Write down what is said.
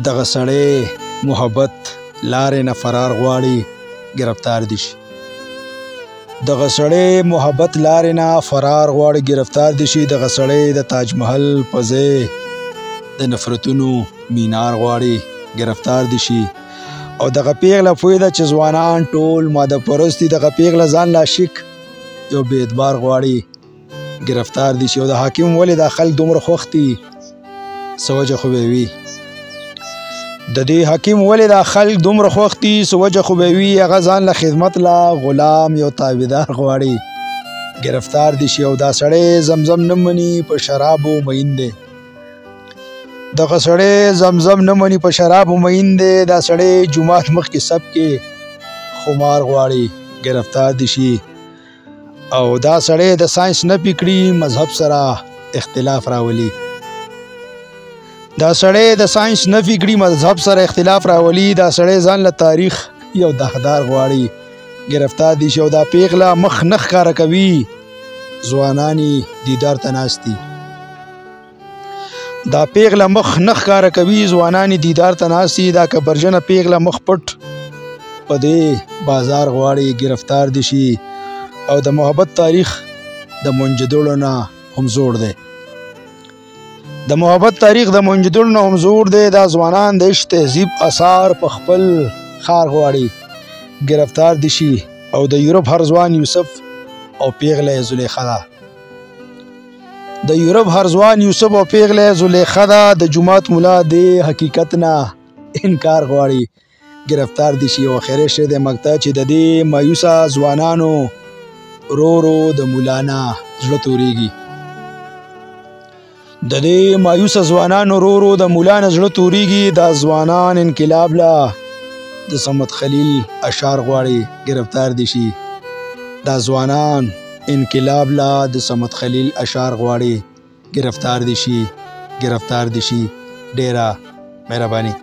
دغه سړی محبت لارې نه فرار غواړي گرفتار دي شي. دغه سړی محبت لارې نه فرار غواړي گرفتار دي شي. دغه سړی د تاج محل په ځای د نفرتونو مینار غواړي گرفتار دي شي. او دغه پیغله پوه ده چې ځوانان ټول ماده پرست دي. دغه پیغله ځان له عاشق یو بې اعتبار غواړي گرفتار دي شي. او د حاکم ولې دا خلک دومره خوښ دي څه وجه خو به وي. د دې حاکم ولې دا خلک دومره خوښ دي څه وجه خو به وي. هغه ځان له خدمت له غلام یو تابعدار غواړي گرفتار دي شي. او دا سړی زمزم نه مني په شرابو مین دی. دغه سړی زمزم نه مني په شرابو مین دی. دا سړی جومات مخکې سب کې خمار غواړي گرفتار دي شي. او دا سړی د ساينس نه پکړي مذهب سره اختلاف راولي. دا سړی د ساينس نه پکړي مذهب سره اختلاف راولي. دا سړی ځان له تاریخ یو داغدار غواړي گرفتار دي شي. او دا پیغله مخ نه ښکاره کوي ځوانان دیدار ته ناست دي. دا پیغله مخ نه ښکاره کوي ځوانان دیدار ته ناست دي. دا کبرجنه پیغله مخ پټ په دې بازار غواړي گرفتار دي شي. او د محبت تاریخ د منجدړو نه هم زوړ دی. د محبت تاریخ د منجدړو نه هم زوړ دی. دا ځوانان د عشق تهذیب اثار په خپل ښار غواړي گرفتار دي شي. او د یورپ هر ځوان یوسف او پیغله زلیخا ده. د یورپ هر ځوان یوسف او پیغله زلیخا ده. د جومات مولا د حقیقت نه انکار غواړي گرفتار دي شي. او اخري شعر د مقطع چې د دې مایوسه ځوانانو رو رو د مولانا زړه توريږي. د دې مایوسه ځوانانو رو رو د مولانا زړه توريږي. دا ځوانان انقلاب لا د صمد خلیل اشعار غواړي گرفتار دي شي. دا ځوانان انقلاب لا د صمد خلیل اشعار غواړي گرفتار دي شي. ډیره مهرباني.